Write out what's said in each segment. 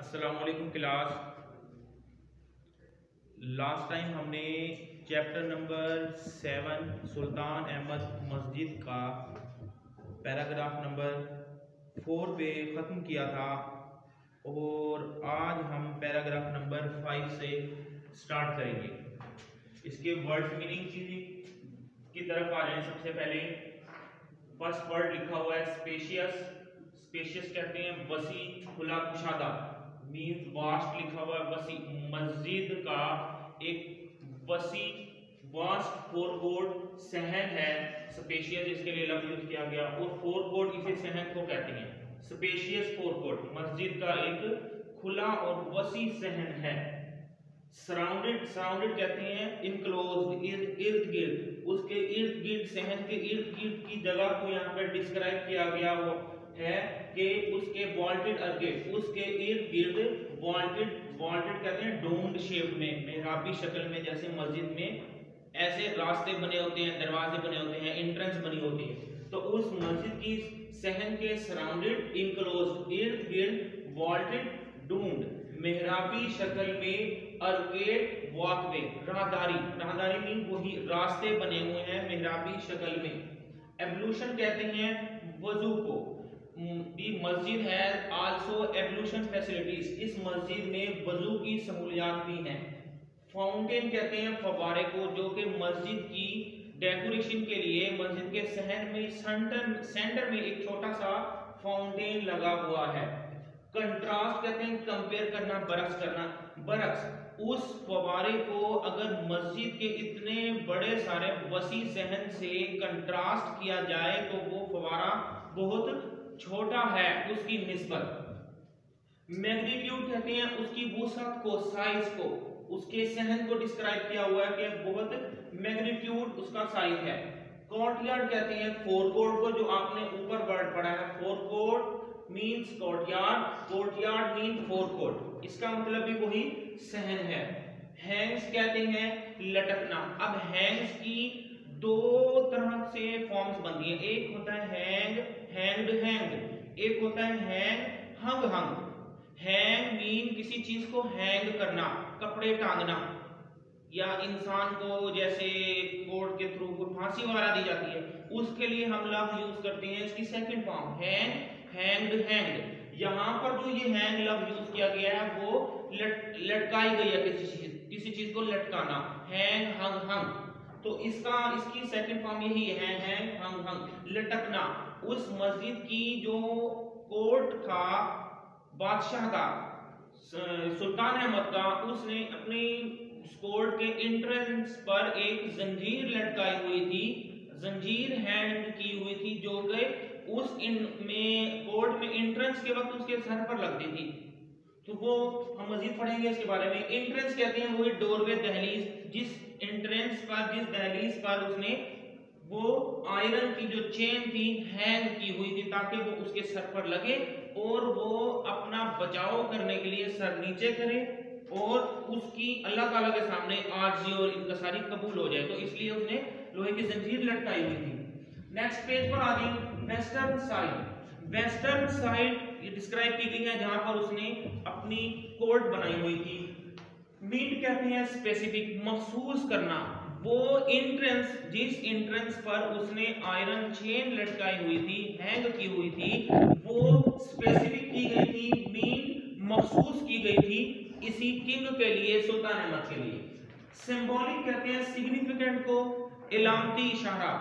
अस्सलाम वालेकुम class. Last time हमने चैप्टर नंबर 7 सुल्तान अहमद मस्जिद का पैराग्राफ नंबर 4 पे ख़त्म किया था और आज हम पैराग्राफ नंबर 5 से स्टार्ट करेंगे। इसके वर्ड मीनिंग की तरफ आ जाए। सबसे पहले फर्स्ट वर्ड लिखा हुआ है स्पेशियस। स्पेशियस कहते हैं वसी, खुला, कुशादा, मीन्स वास्ट लिखा हुआ है वसी। मस्जिद का एक वसी वास्ट फोरकोर्ट सहन है। स्पेशियस इसके लिए लफ्ज यूज किया गया और फोरकोर्ट इसे सहन को कहते हैं। स्पेशियस फोरकोर्ट मस्जिद का एक खुला और वसी सहन है। सराउंडेड, सराउंडेड कहते हैं इनक्लोज्ड, इर्द गिर्द, उसके इर्द गिर्द, सहन के इर्द गिर्द की जगह को यहाँ पर डिस्क्राइब किया गया है कि उसके वॉल्टेड अर्केड, उसके इर्द गिर्द वॉल्टेड, वॉल्टेड कहते हैं डोम्ड शेप में, मेहराबी शक्ल में, जैसे मस्जिद में ऐसे रास्ते बने होते हैं, दरवाजे बने होते हैं, एंट्रेंस बनी होती है। तो उस मस्जिद की सहन के सराउंडेड, इनक्लोज्ड, इर्द गिर्द, वॉल्टेड, डोम्ड, मेहराबी शक्ल में, अर्केड, वॉकवे, राहदारी, राहदारी मीन वही रास्ते बने हुए हैं मेहराबी शक्ल में। एब्लूशन कहते हैं वजू को। दी मस्जिद है आल्सो एब्लूशन फैसिलिटीज, इस मस्जिद में वजू की सहूलियात भी हैं। फाउंटेन कहते हैं फव्वारे को, जो कि मस्जिद की डेकोरेशन के लिए मस्जिद के सहन में सेंटर में एक छोटा सा फाउंटेन लगा हुआ है। कंट्रास्ट कहते हैं कंपेयर करना, बरक्स करना। बरक्स उस फव्वारे को अगर मस्जिद के इतने बड़े सारे वसी सहन से कंट्रास्ट किया जाए तो वो फव्वारा बहुत छोटा है उसकी निस्बत। मैग्नीट्यूड कहते हैं उसकी वुसअत को, साइज को, उसके सहन को डिस्क्राइब किया हुआ है कि बहुत मैग्नीट्यूड उसका साइज है। कोर्टयार्ड कहते हैं फोरकोर्ट को, जो आपने ऊपर वर्ड पढ़ा है forecourt means courtyard, courtyard mean forecourt, इसका मतलब भी वही सहन है। हैंग्स कहते हैं लटकना। अब हैंग्स की दो तरह से फॉर्म्स बनती हैं, एक होता है हैंग, हैंग्ड, हैंग, एक होता है हैंग, हंग, हंग। हैंग मीन किसी चीज को हैंग करना, कपड़े टांगना, या इंसान को जैसे कोर्ट के थ्रू को फांसी वगैरह दी जाती है, उसके लिए हम लफ्ज यूज करते हैं इसकी second form hang, hanged, hanged. यहाँ पर जो ये हैंग लफ्ज यूज किया गया है वो लटकाई गई है, किसी चीज को लटकाना, हैंग, हंग, हंग। तो इसकी सेकंड फॉर्म यही है, हैंग, हंग, हंग, लटकना। उस मस्जिद की जो कोर्ट था बादशाह का, सुल्तान अहमद का, उसने अपनी कोर्ट के एंट्रेंस पर एक जंजीर लटकाई हुई थी, जंजीर हैंग की हुई थी, जो कि उस कोर्ट में एंट्रेंस के वक्त उसके सर पर लगती थी। तो वो हम मजीद पढ़ेंगे इसके बारे में। एंट्रेंस कहते हैं वही डोरवे, दहलीज, जिस एंट्रेंस पर, जिस दहलीज पर उसने वो आयरन की जो चेन थी हैंग की हुई थी, ताकि वो उसके सर पर लगे और वो अपना बचाव करने के लिए सर नीचे करे और उसकी अल्लाह ताला के सामने आर्जी और इनकसारी कबूल हो जाए, तो इसलिए उसने लोहे की जंजीर लटकाई हुई थी। नेक्स्ट पेज पर आ गई वेस्टर्न साइड। वेस्टर्न साइड ये डिस्क्राइब की गई है जहां पर उसने अपनी कोर्ट बनाई हुई थी। मीट कहते हैं स्पेसिफिक, मखसूस करना। वो एंट्रेंस, जिस एंट्रेंस पर उसने आयरन चेन लटकाई हुई थी, हैंग की हुई थी, वो स्पेसिफिक की गई थी, मीन मखसूस की गई थी इसी किंग के लिए, सुल्तान अहमद के लिए। सिंबॉलिक कहते हैं सिग्निफिकेंट को, इलामती इशारा।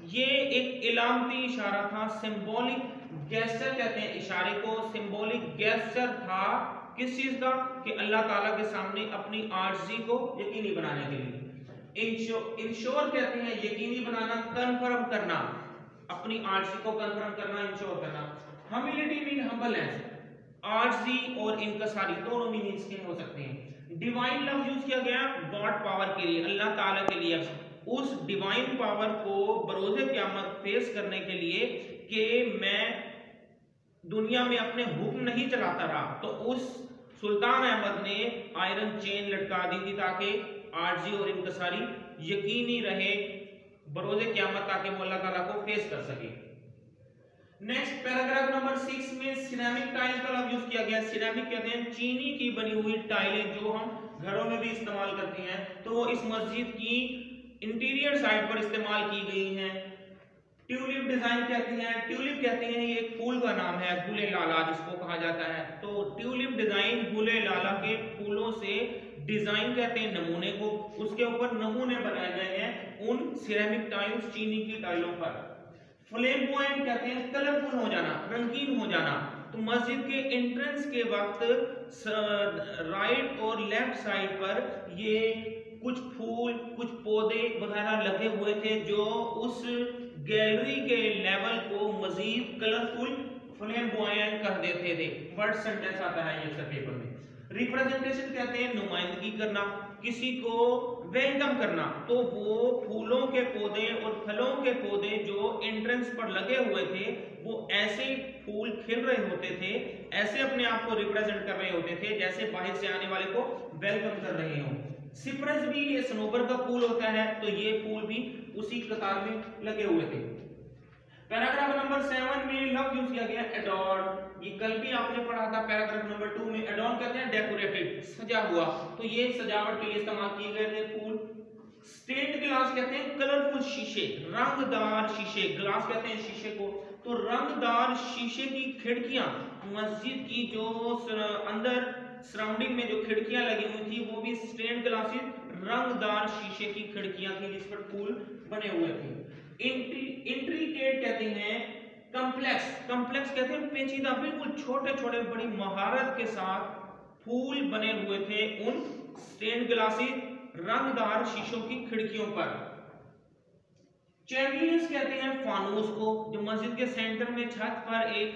ये एक इलामती इशारा था। सिंबॉलिक गेस्चर कहते हैं इशारे को, सिंबॉलिक गेस्चर था किस चीज का, कि अल्लाह ताला के सामने अपनी आर्जी को यकीनी बनाने के लिए। इंश्योर कहते हैं यकीनी बनाना, कंफर्म करना, अपनी आर्जी को कंफर्म करना, इंश्योर करना। ह्यूमिलिटी मीन हम्बलनेस, आर्जी और इनकसारी दोनों मीनिंग्स के हो सकते हैं। डिवाइन लफ्ज यूज किया गया गॉड पावर के लिए, अल्लाह ताला के लिए, उस डिवाइन पावर को बरोज़े क़यामत फेस करने के लिए कि मैं दुनिया में अपने हुक्म नहीं चलाता रहा, तो उस सुल्तान अहमद ने आयरन चेन लटका दी थी ताकि आर्जी और इनकसारी यकीनी रहे बरोज़े क़यामत, ताकि वो अल्लाह ताला को फेस कर सके। नेक्स्ट पैराग्राफ नंबर 6 में सिरेमिक टाइल्स का लफ्ज यूज किया गया सिरेमिक कहते हैं चीनी की बनी हुई टाइलें जो हम घरों में भी इस्तेमाल करते हैं, तो वो इस मस्जिद की इंटीरियर साइड पर इस्तेमाल की गई हैं। ट्यूलिप डिजाइन कहते हैं, ट्यूलिप कहते हैं ये एक फूल का नाम है, गुले लाला जिसको कहा जाता है। तो ट्यूलिप डिजाइन गुले लाला के फूलों से डिजाइन कहते हैं नमूने को, उसके ऊपर नमूने बनाए गए हैं उन सिरेमिक टाइल्स चीनी की टाइलों पर। फ्लेम्बोयेंट कहते हैं कलरफुल हो जाना, रंगीन हो जाना। तो मस्जिद के एंट्रेंस के वक्त राइट और लेफ्ट साइड पर ये कुछ फूल कुछ पौधे वगैरह लगे हुए थे जो उस गैलरी के लेवल को मजीद कलरफुल फ्लेम्बोयेंट कर देते थे। वर्ड सेंटेंस आता है ये सब पेपर में। रिप्रेजेंटेशन कहते हैं नुमाइंदगी करना, किसी को वेलकम करना। तो वो फूलों के पौधे और फलों के पौधे जो एंट्रेंस पर लगे हुए थे वो ऐसे फूल खिल रहे होते थे, ऐसे अपने आप को रिप्रेजेंट कर रहे होते थे जैसे बाहर से आने वाले को वेलकम कर रहे हो। सिप्रस भी ये सनोबर का फूल होता है, तो ये फूल भी उसी कतार में लगे हुए थे। पैराग्राफ नंबर 7 में लव यूज किया गया एडॉर्न। ये कल भी आपने पढ़ा था पैराग्राफ नंबर 2 में। एडॉर्न कहते हैं डेकोरेटेड, सजा हुआ, तो ये सजावट के लिए इस्तेमाल किए गए थे फूल। स्टेन्ड ग्लास कहते हैं कलरफुल शीशे, रंगदार शीशे, ग्लास कहते हैं शीशे को। तो रंगदार शीशे की खिड़कियां, मस्जिद की जो अंदर सराउंडिंग में जो खिड़कियां लगी हुई थी वो भी स्टेन्ड ग्लासेस रंगदार शीशे की खिड़कियां थी जिस पर फूल बने हुए थे। इंट्रिकेट कहते हैं कॉम्प्लेक्स, कॉम्प्लेक्स कहते हैं पेचीदा, बिल्कुल छोटे छोटे बड़ी महारत के साथ फूल बने हुए थे उन स्टेन्ड ग्लासेस रंगदार शीशों की खिड़कियों पर। चैंडिलियर्स कहते हैं फानूस को, जो मस्जिद के सेंटर में छत पर एक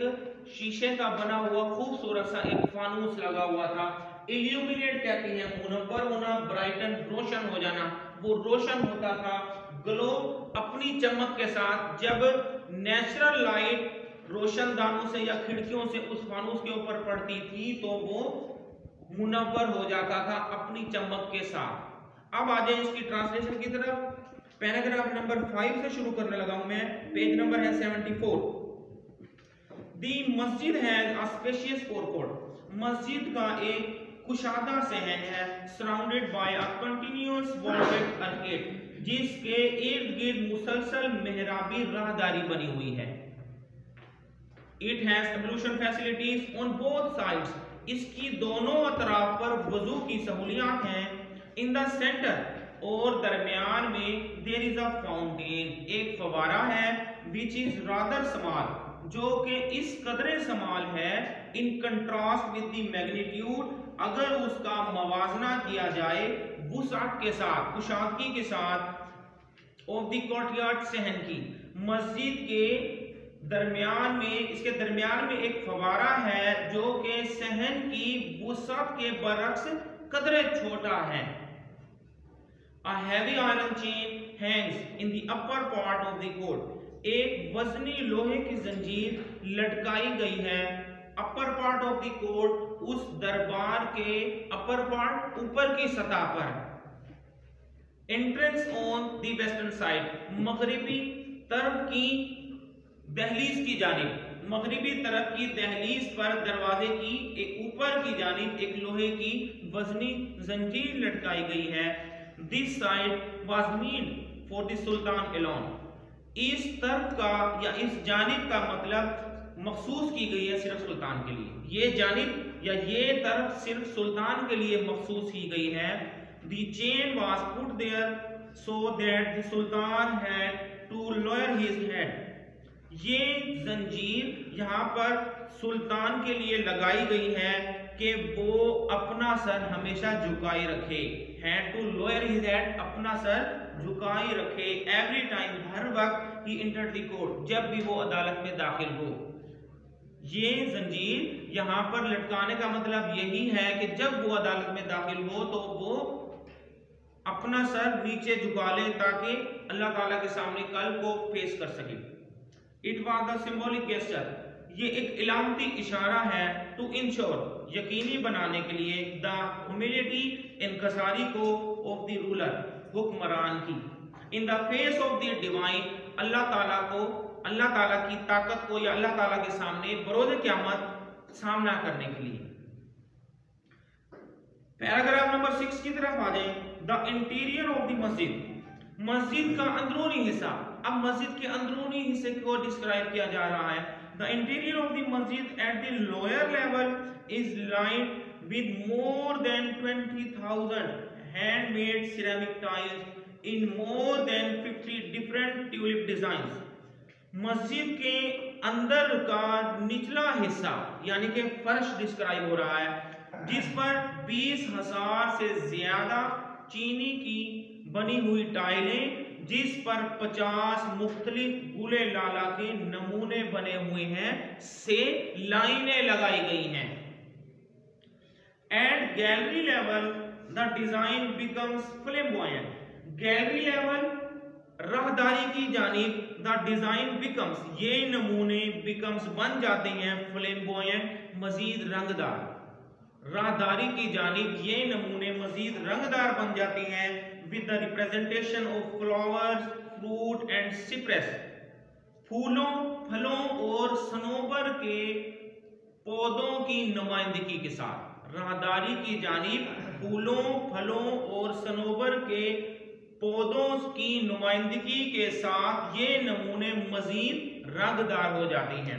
शीशे का बना हुआ खूबसूरत सा एक फानूस लगा हुआ था। इल्यूमिनेट कहते हैं मुनव्वर होना, ब्राइटन रोशन हो जाना, वो रोशन होता था। ग्लो अपनी चमक के साथ, जब नेचुरल लाइट रोशनदानों से या खिड़कियों से उस फानूस के ऊपर पड़ती थी तो वो मुनव्वर हो जाता था अपनी चमक के साथ। अब आ जाए इसकी ट्रांसलेशन की तरफ। पैराग्राफ नंबर 5 से शुरू करने लगा हूं मैं, पेज नंबर है 74। दी मस्जिद हैज अ स्पेशियस फोरकोर्ट, मस्जिद का एक कुशादा सहन है, surrounded by a continuous walled arcade, जिसके इर्द गिर्द मुसलसल मेहराबी राहदारी बनी हुई है। It has ablution facilities on both sides, इसकी दोनों अतराफ पर वजू की सहूलियात हैं। इन द सेंटर, और दरमियान में देयर इज अ फाउंटेन, एक फवारा है, विच इज रादर स्मॉल, जो कि इस कदरे स्मॉल है, in contrast with the magnitude, अगर उसका मवाजना किया जाए वुसअत के साथ, कुशादगी के साथ, ऑफ द कोर्टयार्ड सहन की। मस्जिद के दरमियान में, इसके दरमियान में एक फवारा है जो कि सहन की वुसअत के बरक्स कदरे छोटा है। A heavy iron chain hangs in the upper part of the court, एक वजनी लोहे की जंजीर लटकाई गई है upper part of the court, उस दरबार के अपर पार्ट ऊपर की सतह पर। Entrance on the western side, मगरिबी तरफ की दहलीज की जानिब, मगरिबी तरफ की दहलीज पर दरवाजे की एक ऊपर की जानिब एक लोहे की वजनी जंजीर लटकाई गई है। This side was meant for the Sultan alone, इस तरफ का या इस जानिब का मतलब मखसूस की गई है सिर्फ सुल्तान के लिए, ये जानिब या ये तरफ सिर्फ सुल्तान के लिए मखसूस की गई है। The chain was put there so that the Sultan had to lower his head, ये जंजीर यहाँ पर सुल्तान के लिए लगाई गई है कि वो अपना सर हमेशा झुकाए रखे। Had to lower his head, अपना सर झुकाए रखे। Every time, हर वक्त he entered the court, जब भी वो अदालत में दाखिल हो। ये जंजीर यहाँ पर लटकाने का मतलब यही है कि जब वो अदालत में दाखिल हो तो वो अपना सर नीचे झुका ले ताकि अल्लाह ताला के सामने कल को फेस कर सके। It was the symbolic gesture, ये एक इलामती इशारा है, टू इंश्योर, यकीनी बनाने के लिए, द ह्यूमिलिटी, इनकसारी को, ऑफ द रूलर, हुक्मरान की, in the face of the divine, अल्लाह ताला को, अल्लाह ताला की ताकत को या अल्लाह ताला के सामने बरोज़ क़यामत सामना करने के लिए। पैराग्राफ नंबर 6 की तरफ आ जाएं। द इंटीरियर ऑफ द मस्जिद, मस्जिद का अंदरूनी हिस्सा। अब मस्जिद के अंदरूनी हिस्से को डिस्क्राइब किया जा रहा है। द इंटीरियर ऑफ द मस्जिद at the lower level is lined with more than 20,000 handmade ceramic tiles in more than 50 different tulip designs। मस्जिद के अंदर का निचला हिस्सा यानी कि फर्श डिस्क्राइब हो रहा है, जिस पर 20,000 से ज्यादा चीनी की बनी हुई टाइलें, जिस पर 50 मुख्तलिफ गुले लाला के नमूने बने हुए हैं, से लाइनें लगाई गई हैं। At gallery level, the design becomes flamboyant। Gallery level राहदारी की जानिब the design becomes, ये नमूने becomes बन जाते हैं flamboyant, मजीद रंगदार। राहदारी की जानिब ये नमूने मजीद रंगदार बन जाते हैं with the representation of flowers, fruit and cypress। फूलों, फलों और सनोबर के पौधों की नुमाइंदगी के साथ। राहदारी की जानिब फूलों, फलों और सनोबर के पौधों की नुमाइंदगी के साथ ये नमूने मजीद रंगदार हो जाती हैं।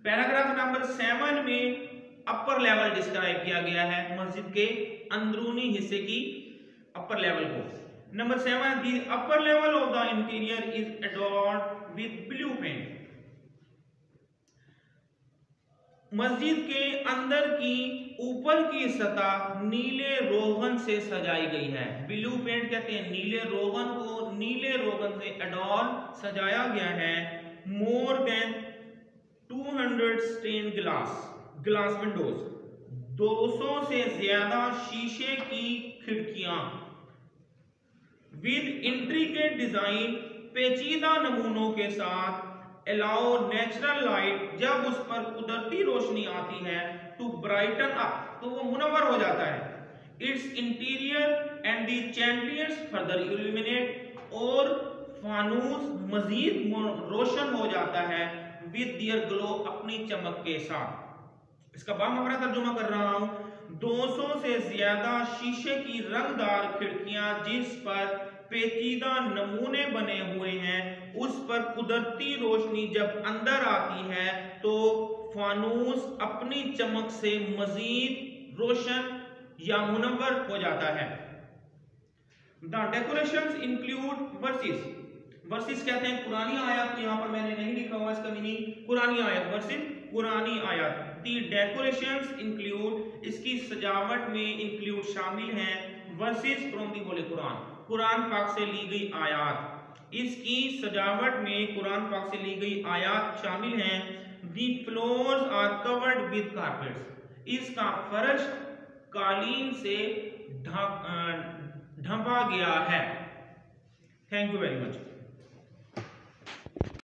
पैराग्राफ नंबर 7 में अपर लेवल डिस्क्राइब किया गया है, मस्जिद के अंदरूनी हिस्से की अपर लेवल को। Number 7, the upper level of the interior is adorned with blue paint. मस्जिद के अंदर की ऊपर की सतह नीले रोगन से सजाई गई है। ब्लू पेंट कहते हैं नीले रोगन को, नीले रोगन से एडोर्न सजाया गया है। More than 200 stain glass windows, 200 से ज्यादा शीशे की खिड़कियां, विद इंट्रिकेट डिजाइन, पेचीदा नमूनों के साथ, अलाउ नेचुरल लाइट, जब उस पर कुदरती रोशनी आती है, टू ब्राइटन अप, तो वो मुनव्वर हो जाता है। Its interior and the chandeliers further illuminate, और फानूस मजीद रोशन हो जाता है विद देयर ग्लो, अपनी चमक के साथ। इसका बामहरा तर्जुमा कर रहा हूं। 200 से ज्यादा शीशे की रंगदार खिड़कियां, जिस पर पेचीदा नमूने बने हुए हैं, उस पर कुदरती रोशनी जब अंदर आती है तो फानूस अपनी चमक से मजीद रोशन या मुनव्वर हो जाता है। The decorations include versus. Versus कहते हैं पुरानी आयत, यहां पर मैंने नहीं लिखा हुआ इसका मीनिंग, पुरानी आयत वर्सेस पुरानी आयत। द डेकोरेशंस इंक्लूड, इसकी सजावट में इंक्लूड शामिल हैं, versus from the Holi Quran, Quran पाक से ली गई आयात। इसकी सजावट में कुरान पाक से ली गई आयात शामिल हैं। The floors are covered with carpets, इसका फर्श कालीन से ढंपा गया है। Thank you very much.